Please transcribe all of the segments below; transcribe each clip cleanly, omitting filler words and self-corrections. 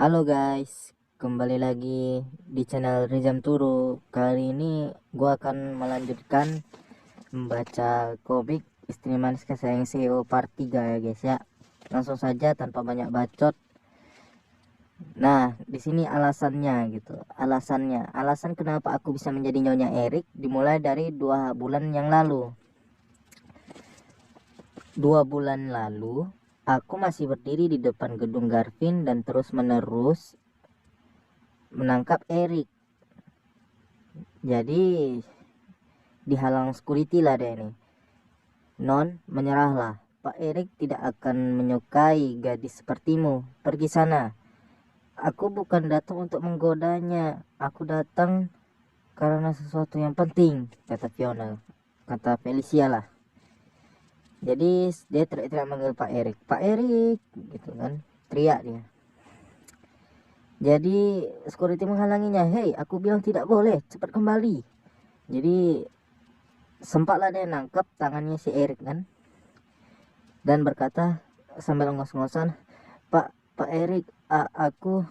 Halo guys, kembali lagi di channel Rizam Turu. Kali ini gua akan melanjutkan membaca komik Istri Manis Kesayang CEO part 3 ya guys ya. Langsung saja tanpa banyak bacot. Nah, di sini alasannya gitu. Alasan kenapa aku bisa menjadi Nyonya Erik dimulai dari 2 bulan yang lalu. 2 bulan lalu, aku masih berdiri di depan gedung Garvin dan terus menerus menangkap Erik. Jadi dihalang security lah dia ini. Non, menyerahlah. Pak Erik tidak akan menyukai gadis sepertimu. Pergi sana. Aku bukan datang untuk menggodanya. Aku datang karena sesuatu yang penting, kata Fiona. Kata Felicia lah. Jadi dia teriak-teriak manggil Pak Erik. Pak Erik, gitu kan. Teriak dia. Jadi security menghalanginya. Hei, aku bilang tidak boleh. Cepat kembali. Jadi sempatlah dia nangkap tangannya si Erik kan, dan berkata sambil ngos-ngosan, Pak Erik, aku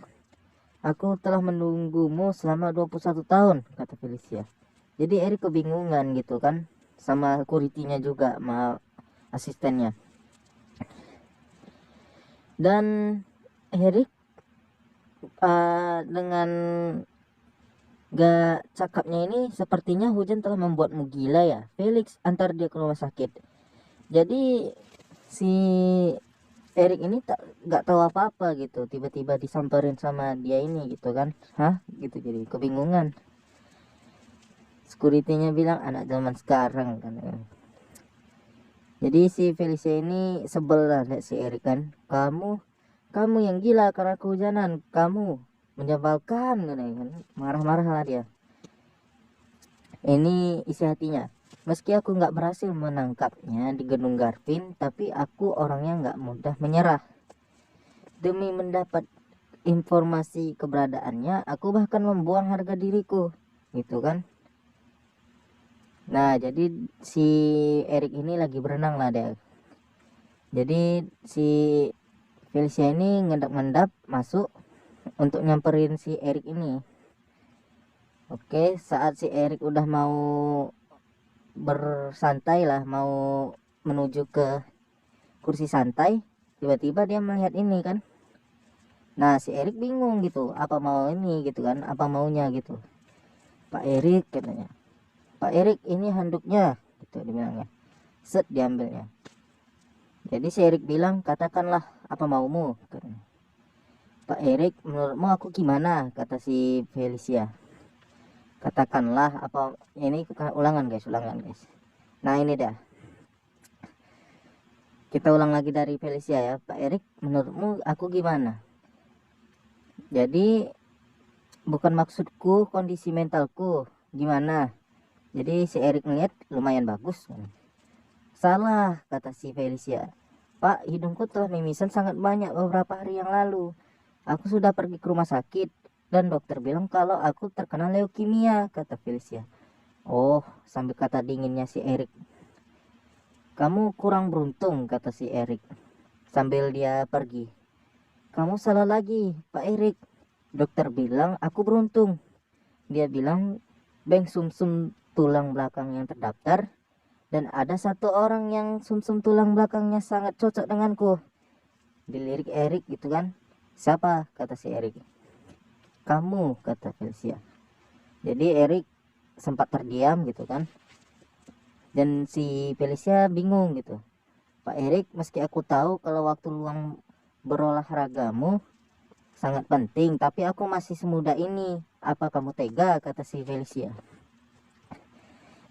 telah menunggumu selama 21 tahun, kata Felicia. Jadi Erik kebingungan gitu kan, sama security-nya juga, sama asistennya. Dan Erik dengan gak cakapnya ini, sepertinya hujan telah membuatmu gila ya. Felix, antar dia ke rumah sakit. Jadi si Erik ini nggak tahu apa-apa gitu, tiba-tiba disamperin sama dia ini gitu kan, hah gitu, jadi kebingungan. Security-nya bilang anak zaman sekarang kan. Jadi si Felicia ini sebel lah lihat si Erik kan, kamu yang gila karena kehujanan, kamu menyebalkan kan, marah-marah lah dia. Ini isi hatinya, meski aku nggak berhasil menangkapnya di gedung Garvin, tapi aku orangnya nggak mudah menyerah. Demi mendapat informasi keberadaannya, aku bahkan membuang harga diriku, gitu kan. Nah, jadi si Erik ini lagi berenang lah dia. Jadi si Felicia ini ngendap-ngendap masuk untuk nyamperin si Erik ini. Oke, saat si Erik udah mau bersantai lah, mau menuju ke kursi santai, tiba-tiba dia melihat ini kan. Nah, si Erik bingung gitu, apa mau ini gitu kan, apa maunya gitu. Pak Erik katanya, Pak Erik ini handuknya, gitu dibilangnya. Set, diambilnya. Jadi si Erik bilang, katakanlah apa maumu, katanya. Pak Erik, menurutmu aku gimana, kata si Felicia. Katakanlah apa, ini ulangan guys. Nah ini dah, kita ulang lagi dari Felicia ya. Pak Erik, menurutmu aku gimana? Jadi bukan maksudku kondisi mentalku gimana. Jadi si Erik ngeliat lumayan bagus. Salah, kata si Felicia. Pak, hidungku telah mimisan sangat banyak beberapa hari yang lalu. Aku sudah pergi ke rumah sakit dan dokter bilang kalau aku terkena leukemia, kata Felicia. Oh, sambil kata dinginnya si Erik. Kamu kurang beruntung, kata si Erik sambil dia pergi. Kamu salah lagi, Pak Erik. Dokter bilang aku beruntung. Dia bilang bank sumsum tulang belakang yang terdaftar, dan ada satu orang yang sumsum tulang belakangnya sangat cocok denganku. Dilirik Erik gitu kan. Siapa, kata si Erik. Kamu, kata Felicia. Jadi Erik sempat terdiam gitu kan, dan si Felicia bingung gitu. Pak Erik, meski aku tahu kalau waktu luang berolahragamu sangat penting, tapi aku masih semuda ini. Apa kamu tega, kata si Felicia.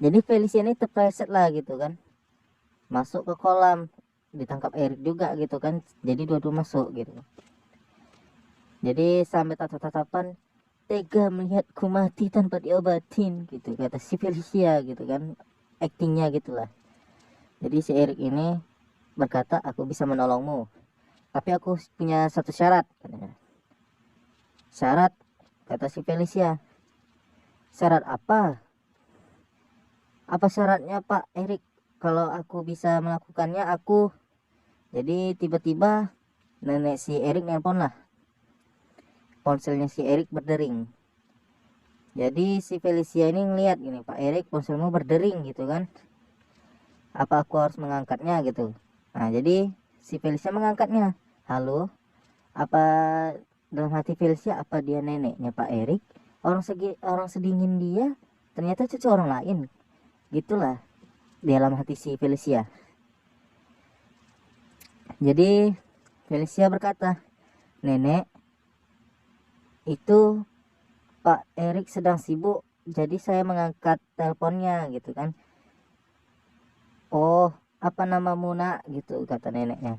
Jadi Felicia ini terpleset lah gitu kan, masuk ke kolam, ditangkap Erik juga gitu kan. Jadi dua-dua masuk gitu. Jadi sampai tatap-tatapan, tega melihatku mati tanpa diobatin gitu, kata si Felicia gitu kan, aktingnya gitulah. Jadi si Erik ini berkata, aku bisa menolongmu, tapi aku punya satu syarat, katanya. Syarat, kata si Felicia. Syarat apa? Apa syaratnya, Pak Erik? Kalau aku bisa melakukannya, aku. Jadi tiba-tiba nenek si Erik nelpon lah. ponselnya si Erik berdering. Jadi si Felicia ini ngeliat gini, Pak Erik ponselmu berdering gitu kan, apa aku harus mengangkatnya gitu. Nah jadi si Felicia mengangkatnya. Halo, apa dalam hati Felicia, apa dia neneknya Pak Erik, orang sedingin dia ternyata cucu orang lain, gitulah di dalam hati si Felicia. Jadi Felicia berkata, nenek, itu Pak Erik sedang sibuk, jadi saya mengangkat teleponnya gitu kan. Oh, apa namamu nak gitu, kata neneknya.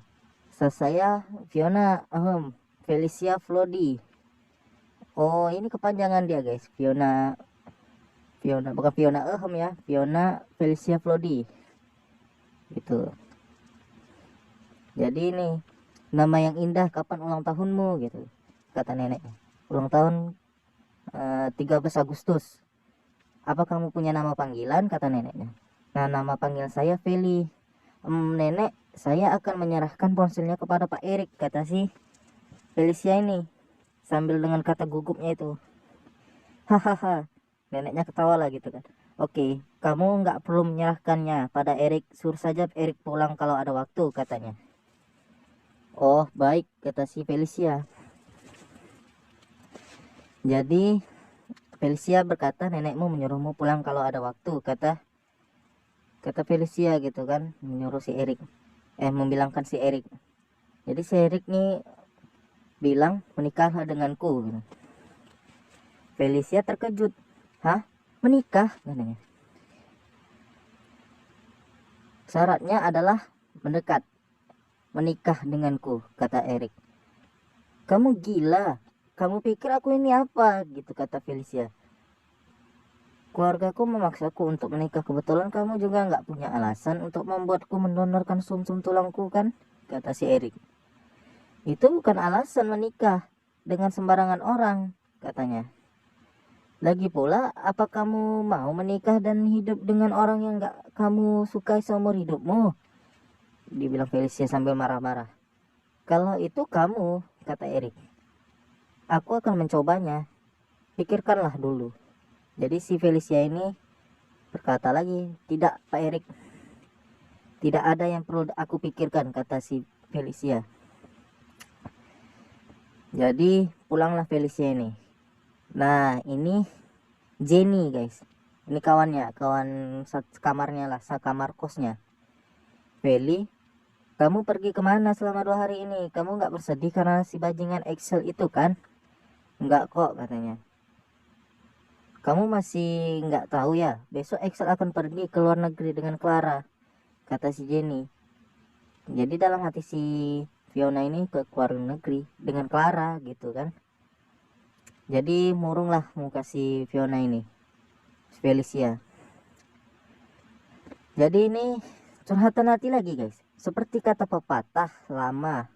Saya Fiona Felicia Flody. Oh, ini kepanjangan dia guys, Fiona bukan Fiona ya, Fiona Felicia Flody gitu. Jadi ini nama yang indah, kapan ulang tahunmu gitu, kata neneknya. Ulang tahun 13 Agustus. Apa kamu punya nama panggilan, kata neneknya. Nah, nama panggil saya Feli. Nenek, saya akan menyerahkan ponselnya kepada Pak Erik, kata si Felicia ini sambil dengan kata gugupnya itu. Hahaha, neneknya ketawa lah gitu kan. Oke, kamu nggak perlu menyerahkannya pada Erik, suruh saja Erik pulang kalau ada waktu, katanya. Oh baik, kata si Felicia. Jadi Felicia berkata, nenekmu menyuruhmu pulang kalau ada waktu, kata Felicia gitu kan, menyuruh si Erik, membilangkan si Erik. Jadi si Erik nih bilang, menikahlah denganku gitu. Felicia terkejut. Hah, menikah, katanya. Syaratnya adalah mendekat, menikah denganku, kata Erik. Kamu gila, kamu pikir aku ini apa gitu, kata Felicia. Keluargaku memaksaku untuk menikah, kebetulan kamu juga nggak punya alasan untuk membuatku mendonorkan sum-sum tulangku kan, kata si Erik. Itu bukan alasan menikah dengan sembarangan orang, katanya. Lagi pula, apa kamu mau menikah dan hidup dengan orang yang gak kamu sukai seumur hidupmu? Dibilang Felicia sambil marah-marah. Kalau itu kamu, kata Erik, aku akan mencobanya. Pikirkanlah dulu. Jadi si Felicia ini berkata lagi, tidak Pak Erik, tidak ada yang perlu aku pikirkan, kata si Felicia. Jadi pulanglah Felicia ini. Nah ini Jenny guys, ini kawannya, kawan kamarnya lah, sekamar kosnya. Feli, kamu pergi kemana selama 2 hari ini? Kamu nggak bersedih karena si bajingan Excel itu kan? Nggak kok, katanya. Kamu masih nggak tahu ya, besok Excel akan pergi ke luar negeri dengan Clara, kata si Jenny. Jadi dalam hati si Fiona ini ke luar negeri dengan Clara gitu kan. Jadi murung lah muka si Fiona ini, Felicia. Jadi ini curhatan hati lagi guys. Seperti kata pepatah lama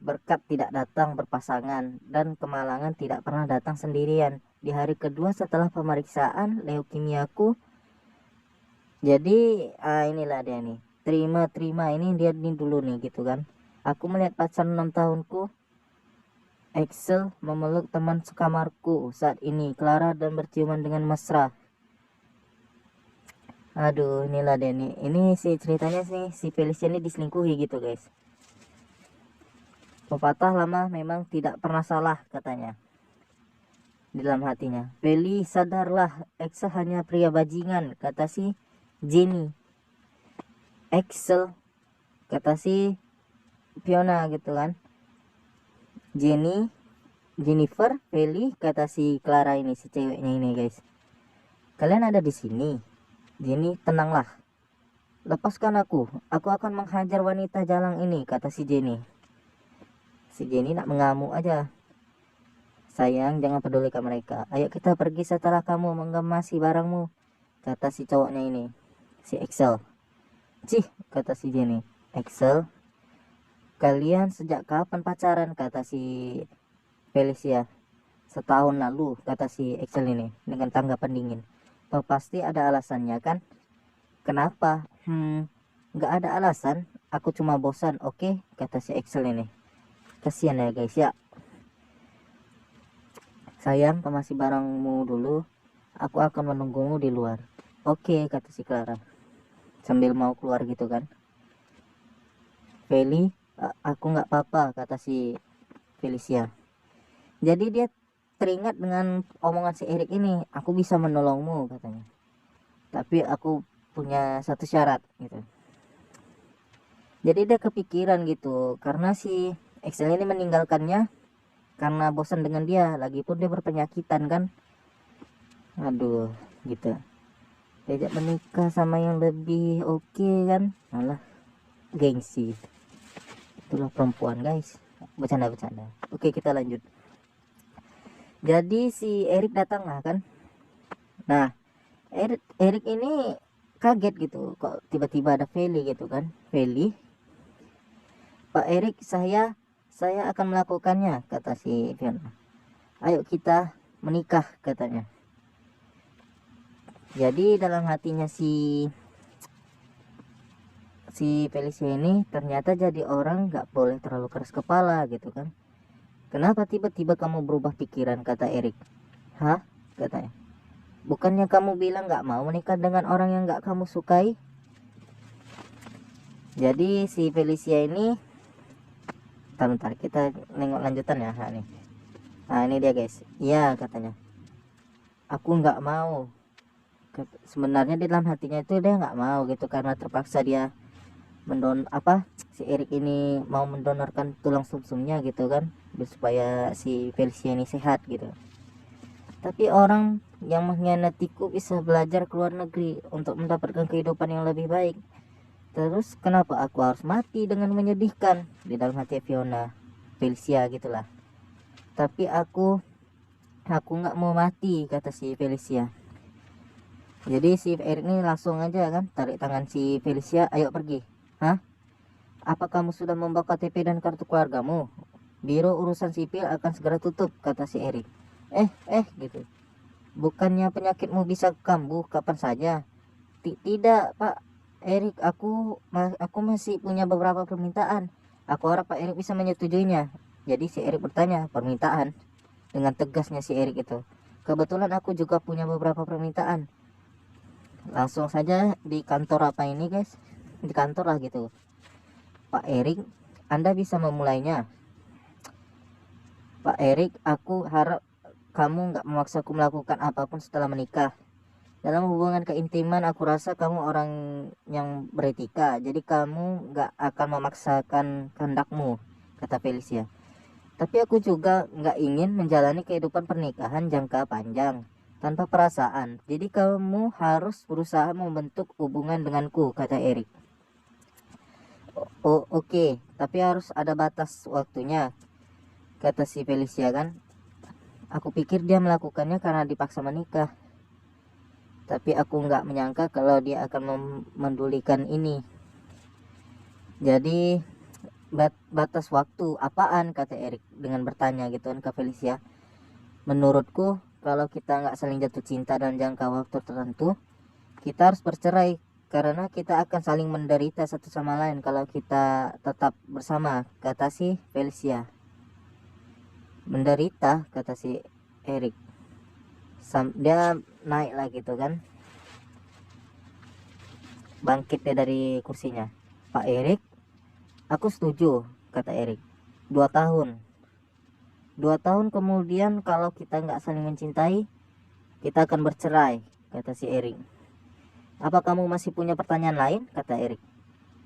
berkat tidak datang berpasangan, dan kemalangan tidak pernah datang sendirian. Di hari kedua setelah pemeriksaan leukemiaku, jadi inilah dia nih, terima ini dia nih dulu nih gitu kan. Aku melihat pacar 6 tahunku Excel memeluk teman sekamarku saat ini, Clara, dan berciuman dengan mesra. Aduh, inilah dia nih. Ini sih ceritanya sih, si Felicia ini diselingkuhi gitu guys. Pepatah lama memang tidak pernah salah, katanya di dalam hatinya. Feli, sadarlah, Excel hanya pria bajingan, kata si Jenny. Excel, kata si Fiona gitu kan. Jennifer, Feli, kata si Clara ini, si ceweknya ini guys. Kalian ada di sini. Jenny, tenanglah. Lepaskan aku akan menghajar wanita jalang ini, kata si Jenny. Si Jenny nak mengamuk aja. Sayang, jangan pedulikan mereka. Ayo kita pergi setelah kamu mengemasi barangmu, kata si cowoknya ini, si Excel. Cih, kata si Jenny. Excel, kalian sejak kapan pacaran, kata si Felicia. Setahun lalu, kata si Excel ini dengan tanggapan dingin. Oh, pasti ada alasannya kan? Kenapa? Nggak ada alasan, aku cuma bosan, oke, kata si Excel ini. Kasihan ya guys ya. sayang, kau masih barangmu dulu, aku akan menunggumu di luar. Oke, kata si Clara sambil mau keluar gitu kan. Feli, aku nggak apa-apa, kata si Felicia. Jadi dia teringat dengan omongan si Erik ini, aku bisa menolongmu katanya, tapi aku punya satu syarat gitu. Jadi dia kepikiran gitu, karena si Excel ini meninggalkannya karena bosan dengan dia, lagipun dia berpenyakitan kan. Aduh, gitu. Diajak menikah sama yang lebih oke kan, malah gengsi. Itulah perempuan guys, bercanda-bercanda. Oke, kita lanjut. Jadi si Erik datang lah kan. Nah, Erik ini kaget gitu, kok tiba-tiba ada Feli gitu kan. Feli, Pak Erik, saya akan melakukannya, kata si Fiona. Ayo kita menikah, katanya. Jadi dalam hatinya si Felicia ini ternyata jadi orang nggak boleh terlalu keras kepala gitu kan. Kenapa tiba-tiba kamu berubah pikiran, kata Erik. Hah, katanya. Bukannya kamu bilang nggak mau menikah dengan orang yang nggak kamu sukai? Jadi si Felicia ini, bentar kita nengok lanjutan ya. Nah ini dia guys. Iya, katanya. Aku nggak mau. Sebenarnya di dalam hatinya itu dia nggak mau gitu, karena terpaksa dia si Erik ini mau mendonorkan tulang sumsumnya gitu kan, supaya si Felicia ini sehat gitu. Tapi orang yang mengkhianatiku bisa belajar ke luar negeri untuk mendapatkan kehidupan yang lebih baik. Terus kenapa aku harus mati dengan menyedihkan, di dalam hati Felicia gitulah. Tapi aku nggak mau mati, kata si Felicia. Jadi si Erik ini langsung aja kan tarik tangan si Felicia, ayo pergi. Hah? Apa kamu sudah membawa KTP dan kartu keluargamu? Biro urusan sipil akan segera tutup, kata si Erik. Gitu. Bukannya penyakitmu bisa kambuh kapan saja? Tidak, Pak Erik, aku masih punya beberapa permintaan. Aku harap Pak Erik bisa menyetujuinya. Jadi si Erik bertanya, permintaan? Dengan tegasnya si Erik itu. Kebetulan aku juga punya beberapa permintaan. Langsung saja di kantor apa ini guys? Di kantor lah gitu. Pak Erik, Anda bisa memulainya. Pak Erik, aku harap kamu nggak memaksaku melakukan apapun setelah menikah. Dalam hubungan keintiman, aku rasa kamu orang yang beretika, jadi kamu nggak akan memaksakan kehendakmu, kata Felicia. Tapi aku juga nggak ingin menjalani kehidupan pernikahan jangka panjang tanpa perasaan. Jadi kamu harus berusaha membentuk hubungan denganku, kata Erik. Oh, oke, tapi harus ada batas waktunya, kata si Felicia kan. Aku pikir dia melakukannya karena dipaksa menikah. Tapi aku nggak menyangka kalau dia akan mendulikan ini. Jadi batas waktu apaan, kata Erik dengan bertanya gitu kan ke Felicia. Menurutku kalau kita nggak saling jatuh cinta dan jangka waktu tertentu, kita harus bercerai, karena kita akan saling menderita satu sama lain kalau kita tetap bersama, kata si Felicia. Menderita, kata si Erik. Dia naik lah gitu kan, bangkit dia dari kursinya. Pak Erik, aku setuju, kata Erik. 2 tahun kemudian kalau kita nggak saling mencintai, kita akan bercerai, kata si Erik. Apa kamu masih punya pertanyaan lain, kata Erik.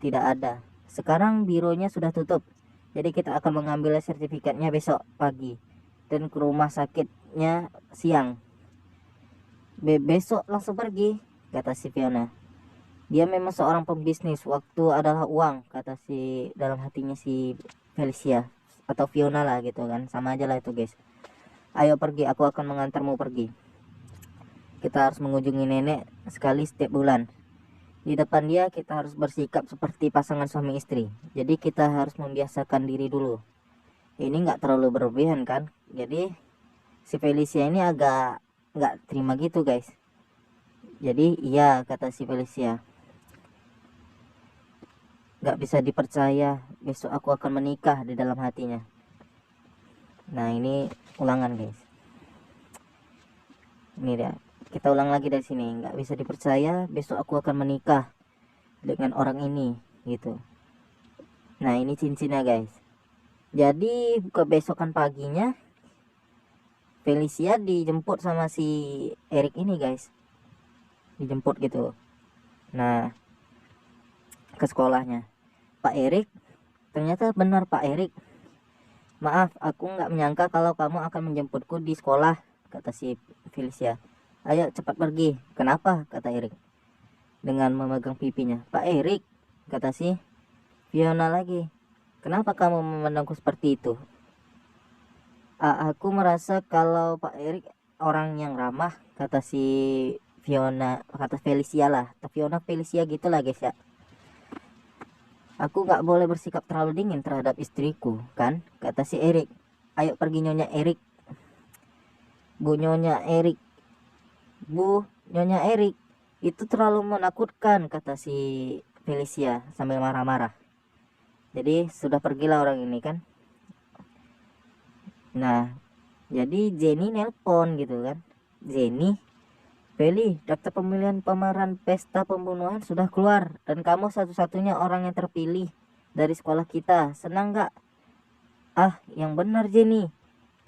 Tidak ada, sekarang bironya sudah tutup, jadi kita akan mengambil sertifikatnya besok pagi dan ke rumah sakitnya siang. Besok langsung pergi, kata si Fiona. Dia memang seorang pembisnis, waktu adalah uang, kata si dalam hatinya si Felicia atau Fiona lah gitu kan, sama aja lah itu guys. Ayo pergi, aku akan mengantarmu pergi. Kita harus mengunjungi nenek sekali setiap bulan. Di depan dia kita harus bersikap seperti pasangan suami istri. Jadi kita harus membiasakan diri dulu. Ini nggak terlalu berlebihan kan? Jadi si Felicia ini agak nggak terima gitu guys. Jadi iya, kata si Felicia, nggak bisa dipercaya, besok aku akan menikah, di dalam hatinya. Nah ini ulangan guys. Ini dia, kita ulang lagi dari sini. Nggak bisa dipercaya, besok aku akan menikah dengan orang ini gitu. Nah ini cincinnya guys. Jadi kebesokan paginya Felicia dijemput sama si Erik ini guys, dijemput gitu. Nah ke sekolahnya Pak Erik, ternyata benar Pak Erik, maaf aku nggak menyangka kalau kamu akan menjemputku di sekolah, kata si Felicia. Ayo cepat pergi. Kenapa, kata Erik dengan memegang pipinya. Pak Erik, kata si Fiona lagi, kenapa kamu memandangku seperti itu? Aku merasa kalau Pak Erik orang yang ramah, kata si Fiona, kata Felicia lah, Fiona Felicia gitulah guys ya. Aku nggak boleh bersikap terlalu dingin terhadap istriku, kan? Kata si Erik. Ayo pergi Nyonya Erik. Bu Nyonya Erik. Bu Nyonya Erik. Itu terlalu menakutkan, kata si Felicia sambil marah-marah. Jadi sudah pergilah orang ini kan. Nah, jadi Jenny nelpon gitu kan. Jenny, Feli, daftar pemilihan pemeran pesta pembunuhan sudah keluar dan kamu satu-satunya orang yang terpilih dari sekolah kita. Senang nggak? Ah, yang benar Jenny,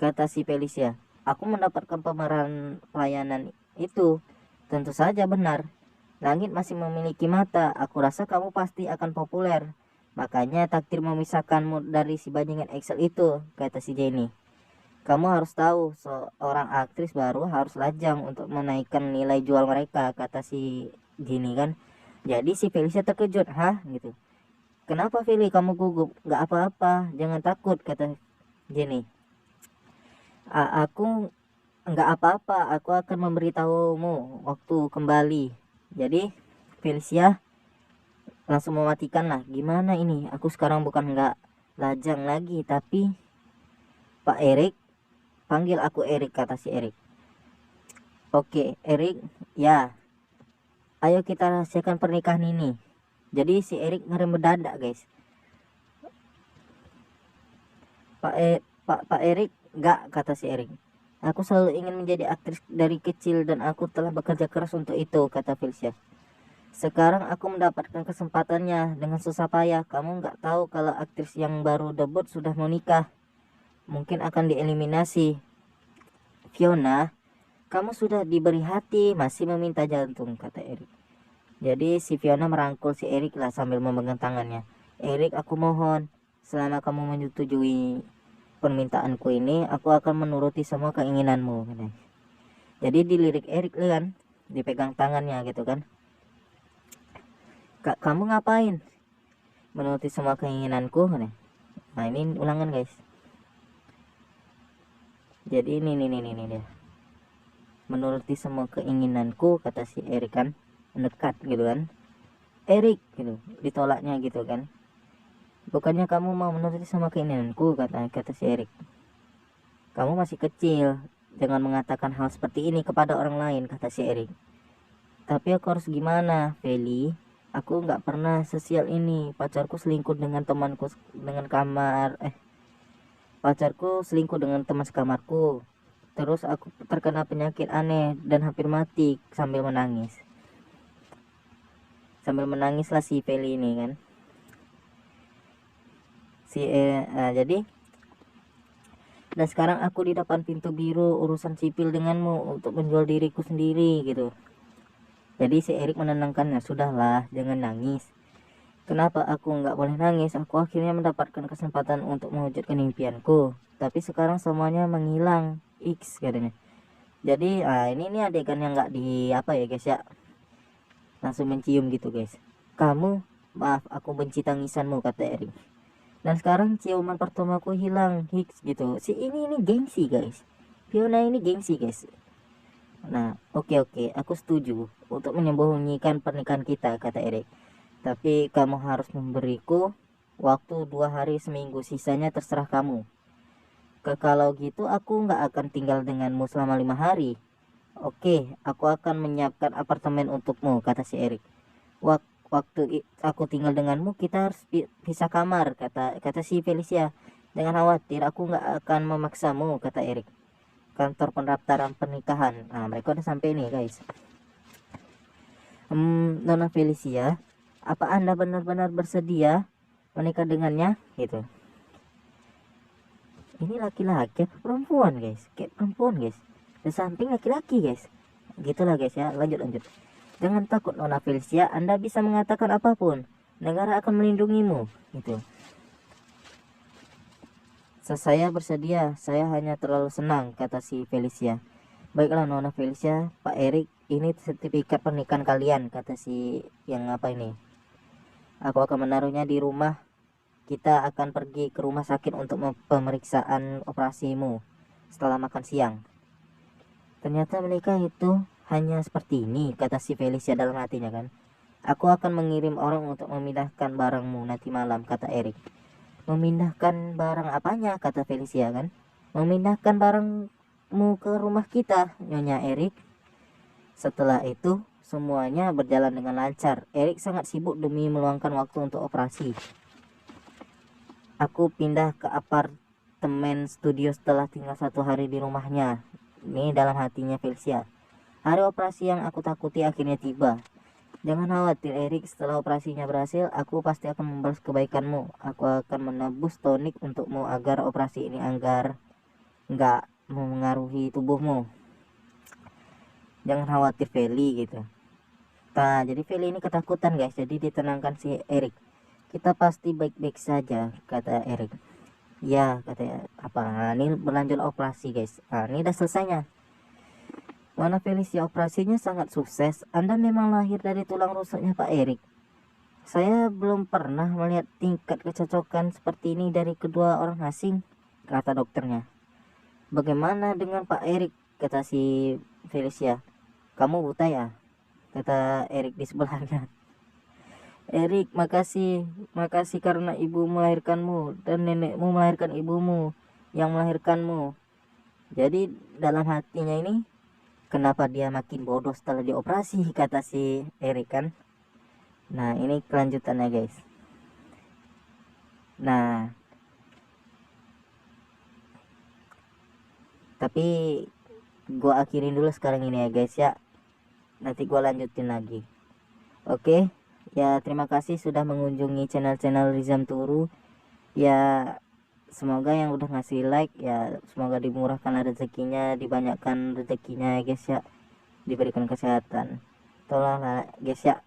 kata si Felicia. Aku mendapatkan pemeran pelayanan itu. Tentu saja benar. Langit masih memiliki mata. Aku rasa kamu pasti akan populer. Makanya takdir memisahkanmu dari si bajingan Excel itu, kata si Jenny. Kamu harus tahu, seorang aktris baru harus lajang untuk menaikkan nilai jual mereka, kata si Jenny kan. Jadi si Felicia terkejut. Hah, gitu. Kenapa Feli kamu gugup? Gak apa-apa, jangan takut, kata Jenny. Aku nggak apa-apa, aku akan memberitahumu waktu kembali. Jadi Felicia langsung mematikan lah. Gimana ini? Aku sekarang bukan nggak lajang lagi, tapi Pak Erik, panggil aku Erik, kata si Erik. Oke, Erik, ya. Ayo kita rahasiakan pernikahan ini. Jadi si Erik ngerem mendadak, guys. Pak Erik, nggak, kata si Erik. Aku selalu ingin menjadi aktris dari kecil dan aku telah bekerja keras untuk itu, kata Felicia. Sekarang aku mendapatkan kesempatannya dengan susah payah. Kamu nggak tahu kalau aktris yang baru debut sudah mau nikah. Mungkin akan dieliminasi. Fiona, kamu sudah diberi hati, masih meminta jantung, kata Erik. Jadi si Fiona merangkul si Erik lah sambil memegang tangannya. Erik, aku mohon, selama kamu menyetujui permintaanku ini, aku akan menuruti semua keinginanmu. Jadi dilirik Erik kan, dipegang tangannya gitu kan. Kak, kamu ngapain? Menuruti semua keinginanku. Nah ini ulangan guys. Jadi ini dia. Menuruti semua keinginanku, kata si Erik kan, mendekat gitu kan. Erik gitu, ditolaknya gitu kan. Bukannya kamu mau menuruti semua keinginanku, kata si Erik. Kamu masih kecil, jangan mengatakan hal seperti ini kepada orang lain, kata si Erik. Tapi aku harus gimana, Feli? Aku nggak pernah sesial ini. Pacarku selingkuh dengan temanku dengan kamar. Pacarku selingkuh dengan teman sekamarku. Terus aku terkena penyakit aneh dan hampir mati sambil menangis. Sambil menangis lah si Feli ini kan. Jadi dan sekarang aku di depan pintu biru urusan sipil denganmu untuk menjual diriku sendiri gitu. Jadi si Erik menenangkannya, sudahlah jangan nangis. Kenapa aku nggak boleh nangis? Aku akhirnya mendapatkan kesempatan untuk mewujudkan impianku. Tapi sekarang semuanya menghilang. X katanya. Jadi ini adegan yang nggak di apa ya guys ya. Langsung mencium gitu guys. Kamu, maaf aku benci tangisanmu, kata Erik. Dan sekarang ciuman pertamaku hilang. X gitu. Si ini gengsi guys. Fiona ini gengsi guys. Nah, oke, aku setuju untuk menyembunyikan pernikahan kita, kata Erik. Tapi kamu harus memberiku waktu 2 hari seminggu, sisanya terserah kamu. Kalau gitu aku nggak akan tinggal denganmu selama 5 hari. Oke, aku akan menyiapkan apartemen untukmu, kata si Erik. Waktu aku tinggal denganmu kita harus pisah kamar, kata si Felicia. Jangan khawatir, aku nggak akan memaksamu, kata Erik. kantor pendaftaran pernikahan. Nah, mereka udah sampai nih guys. Nona Felicia, apa Anda benar-benar bersedia menikah dengannya? Gitu. Ini laki-laki apa perempuan guys? Kayak perempuan guys. Di samping laki-laki guys. Gitulah guys ya. Lanjut. Jangan takut Nona Felicia, Anda bisa mengatakan apapun. Negara akan melindungimu. Gitu. Saya bersedia, saya hanya terlalu senang, kata si Felicia. Baiklah Nona Felicia, Pak Erik, ini sertifikat pernikahan kalian, kata si yang apa ini. Aku akan menaruhnya di rumah. Kita akan pergi ke rumah sakit untuk pemeriksaan operasimu setelah makan siang. Ternyata menikah itu hanya seperti ini, kata si Felicia dalam hatinya kan. Aku akan mengirim orang untuk memindahkan barangmu nanti malam, kata Erik. Memindahkan barang apanya, kata Felicia kan. Memindahkan barangmu ke rumah kita, nyonya Erik. Setelah itu semuanya berjalan dengan lancar. Erik sangat sibuk demi meluangkan waktu untuk operasi. Aku pindah ke apartemen studio setelah tinggal 1 hari di rumahnya. Ini dalam hatinya Felicia. Hari operasi yang aku takuti akhirnya tiba. Jangan khawatir Erik, setelah operasinya berhasil, aku pasti akan membalas kebaikanmu. Aku akan menebus tonik untukmu agar operasi ini nggak mengaruhi tubuhmu. Jangan khawatir Feli gitu. Nah, jadi Feli ini ketakutan guys, jadi ditenangkan si Erik. Kita pasti baik-baik saja, kata Erik. Ya, katanya apa? Nah, ini berlanjut operasi guys. Nah, ini udah selesainya. Nona Felicia, operasinya sangat sukses. Anda memang lahir dari tulang rusuknya Pak Erik. Saya belum pernah melihat tingkat kecocokan seperti ini dari kedua orang asing, kata dokternya. Bagaimana dengan Pak Erik, kata si Felicia. Kamu buta ya, kata Erik di sebelahnya. Erik, makasih karena ibu melahirkanmu dan nenekmu melahirkan ibumu yang melahirkanmu. Jadi dalam hatinya ini, kenapa dia makin bodoh setelah dioperasi, kata si Erik kan. Nah, ini kelanjutannya guys. Nah, tapi gua akhirin dulu sekarang ini ya guys ya. Nanti gua lanjutin lagi. Oke. Ya, terima kasih sudah mengunjungi channel Rizam Turu. Ya, semoga yang udah ngasih like ya, semoga dimurahkan rezekinya, dibanyakkan rezekinya ya guys ya, diberikan kesehatan. Tolonglah guys ya,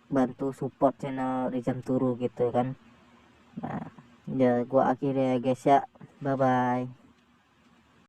bantu support channel Rizam Turu gitu kan. Nah, ya gua akhiri ya guys ya. Bye bye.